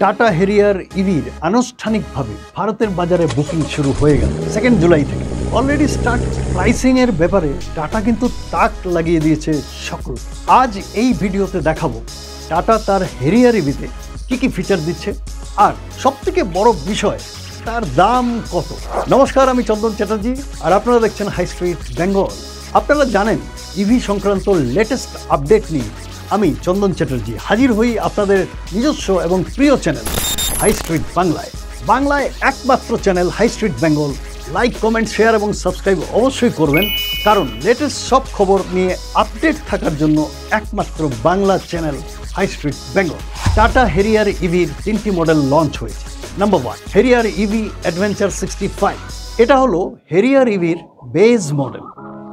Tata Harrier ইভির আনুষ্ঠানিকভাবে ভারতের বাজারে বুকিং শুরু হয়ে গেল 2 জুলাই থেকে। অলরেডি স্টার্ট প্রাইসিংয়ের ব্যাপারে টাটা কিন্তু তাক লাগিয়ে দিয়েছে সকল। আজ এই ভিডিওতে দেখাবো টাটা তার হেরিয়ার ইভিতে কি ফিচার দিচ্ছে, আর সবথেকে বড় বিষয় তার দাম কত। নমস্কার, আমি চন্দন চ্যাটার্জি, আর আপনারা দেখছেন হাই স্ট্রিট বেঙ্গল। আপনারা জানেন ইভি সংক্রান্ত লেটেস্ট আপডেট নিয়ে আমি চন্দন চ্যাটার্জি হাজির হই আপনাদের নিজস্ব এবং প্রিয় চ্যানেল হাই স্ট্রিট বাংলায় একমাত্র channel High Street Bengal. Like, comment, share এবং সাবস্ক্রাইব অবশ্যই করবেন, কারণ লেটেস্ট সব খবর নিয়ে আপডেট থাকার জন্য একমাত্র Bangla channel High Street Bengal. Tata Harrier ইভির 3টি মডেল লঞ্চ হয়েছে। Number 1, Harrier EV Adventure 65। এটা হলো হেরিয়ার ইভির বেজ মডেল।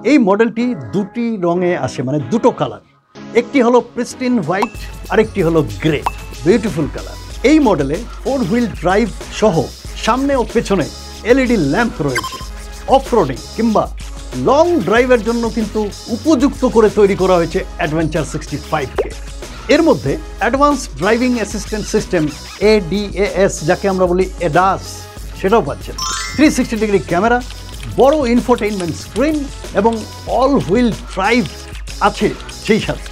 এই মডেলটি দুটি রঙে আসে, মানে দুটো কালার। একটি হলো প্রিস্টিন হোয়াইট, আরেকটি হলো গ্রে। Beautiful colour. এই মডেলে 4 হুইল ড্রাইভ সহ সামনে ও পেছনে এলইডি ল্যাম্প রয়েছে। অফরোডিং কিংবা লং ড্রাইভের জন্য কিন্তু উপযুক্ত করে তৈরি করা হয়েছে অ্যাডভেঞ্চার 65কে। এর মধ্যে advance driving assistant system ADAS, যাকে আমরা বলি এডাস, সেটাও পাচ্ছেন। 360 ডিগ্রি ক্যামেরা, বড় ইনফোটেইনমেন্ট স্ক্রিন এবং অল হুইল ড্রাইভ আছে। সেই সাথে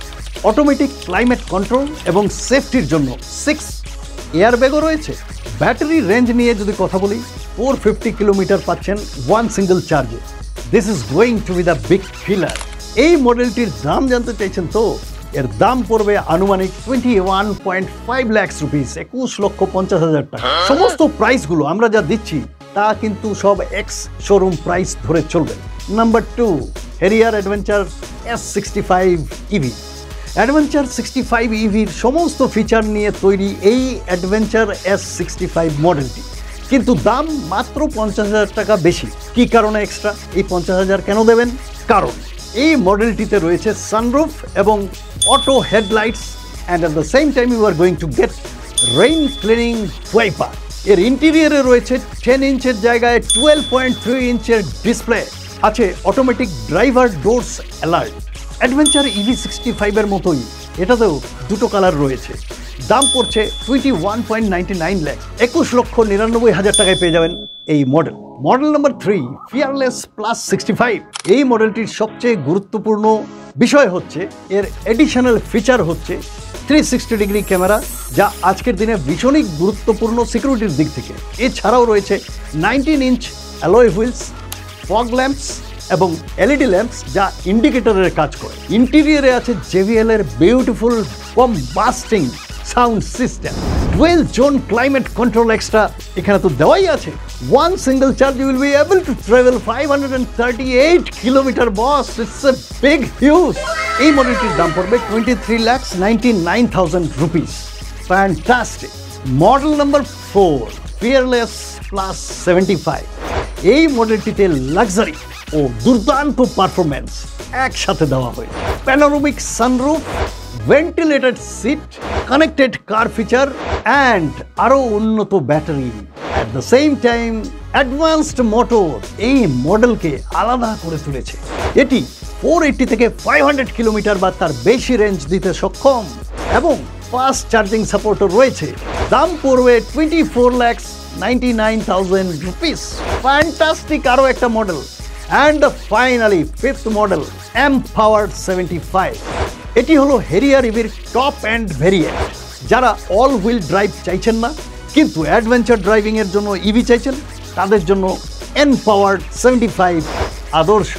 অটোমেটিক ক্লাইমেট কন্ট্রোল এবং সেফটির জন্য 6 এয়ারব্যাগও রয়েছে। ব্যাটারি রেঞ্জ নিয়ে যদি কথা বলি, 450 কিলোমিটার পাচ্ছেন ওয়ান সিঙ্গেল চার্জে। This is going to be the big filler. এই মডেলটির দাম জানতে চাইছেন তো? এর দাম পড়বে আনুমানিক 21.5 লাখ রুপিস, 21,50,000 টাকা। সমস্ত প্রাইসগুলো আমরা যা দিচ্ছি তা কিন্তু সব এক্স শোরুম প্রাইস ধরে চলবে। Number 2, Harrier adventure S65 EV. Adventure 65 ইভির সমস্ত ফিচার নিয়ে তৈরি এই অ্যাডভেঞ্চার S65 মডেলটি, কিন্তু দাম মাত্র 50,000 টাকা বেশি। কি কারণে এক্সট্রা এই 50,000 কেন দেবেন? কারণ এই মডেলটিতে রয়েছে সানরুফ এবং auto headlights, and at the same time you are going to get rain cleaning wiper. এর ইন্টেরিয়রে রয়েছে 10 ইঞ্চের জায়গায় 12.3 ইঞ্চের ডিসপ্লে, আছে automatic driver doors alert. Adventure EV 65 এর মতোই এটাতেও দুটো কালার রয়েছে। দাম পড়ছে 21.99 লাখ, 21,99,000 টাকায় পেয়ে যাবেন এই model. Model number 3, fearless plus 65। এই মডেলটির সবচেয়ে গুরুত্বপূর্ণ বিষয় হচ্ছে এর এডিশনাল ফিচার হচ্ছে 360 ডিগ্রি ক্যামেরা, যা আজকের দিনে ভীষণই গুরুত্বপূর্ণ সিকিউরিটির দিক থেকে। এছাড়াও রয়েছে 19 inch alloy wheels, fog lamps এবং এলইডি ল্যাম্পস, যা ইন্ডিকেটরের কাজ করে। ইন্টেরিয়রে আছে JBL এর beautiful bombasting sound system. Dual zone climate control extra এখানে তো দেওয়াই আছে। One single charge you will be able to travel 538 kilometre. Boss, it's a big huge. এই মডেলটির দাম পড়বে 23,99,000 rupees. Fantastic. Model number 4, Fearless Plus 75। এই মডেলটিতে লাক্সারি ও দুর্দান্ত পারফরমেন্স একসাথে দেওয়া হয়েছে। Panoramic sunroof, ventilated seat, connected car feature and আরও উন্নত battery. At the same time advanced motor এই মডেলকে আলাদা করে তুলেছে। এটি 480 থেকে 500 কিলোমিটার বা তার বেশি রেঞ্জ দিতে সক্ষম এবং ফাস্ট চার্জিং সাপোর্টও রয়েছে। দাম পড়বে 24,99,000 রুপিস। ফ্যান্টাস্টিক আরও একটা model. And finally 5th model, Empowered 75। এটি হলো হেরিয়ার ইভির টপ এন্ড ভেরিয়েন্ট। যারা অল হুইল ড্রাইভ চাইছেন না কিন্তু অ্যাডভেঞ্চার ড্রাইভিংয়ের জন্য ইভি চাইছেন, তাদের জন্য এমপাওয়ার্ড 75 আদর্শ।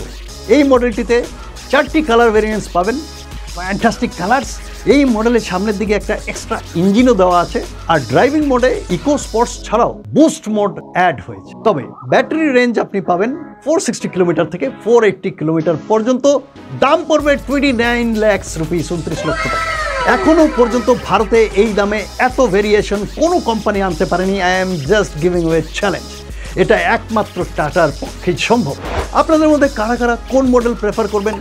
এই মডেলটিতে 4টি কালার ভেরিয়েন্টস পাবেন। Fantastic colours. এই মডেলের সামনের দিকে একটা এক্সট্রা ইঞ্জিনও দেওয়া আছে, আর ড্রাইভিং মোডে ইকো স্পোর্টস ছাড়াও বুস্ট মোড অ্যাড হয়েছে। তবে ব্যাটারি রেঞ্জ আপনি পাবেন 460 কিলোমিটার থেকে 480 কিলোমিটার পর্যন্ত। দাম পড়বে 29 লাখ রুপিস, 29 লক্ষ টাকা। এখনো পর্যন্ত ভারতে এই দামে এত ভেরিয়েশন কোনো কোম্পানি আনতে পারেনি। I am just giving way challenge. এটা একমাত্র টাটার পক্ষেই সম্ভব। আপনাদের মধ্যে কারা কারা কোন মডেল প্রেফার করবেন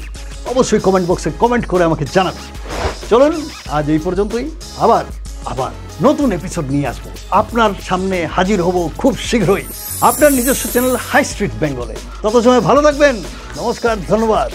অবশ্যই কমেন্ট বক্সে কমেন্ট করে আমাকে জানাবেন। চলুন আজ এই পর্যন্তই। আবার নতুন এপিসোড নিয়ে আসবো আপনার সামনে। হাজির হব খুব শীঘ্রই আপনার নিজস্ব চ্যানেল হাই স্ট্রিট বেঙ্গলে। তত সময় ভালো থাকবেন। নমস্কার, ধন্যবাদ।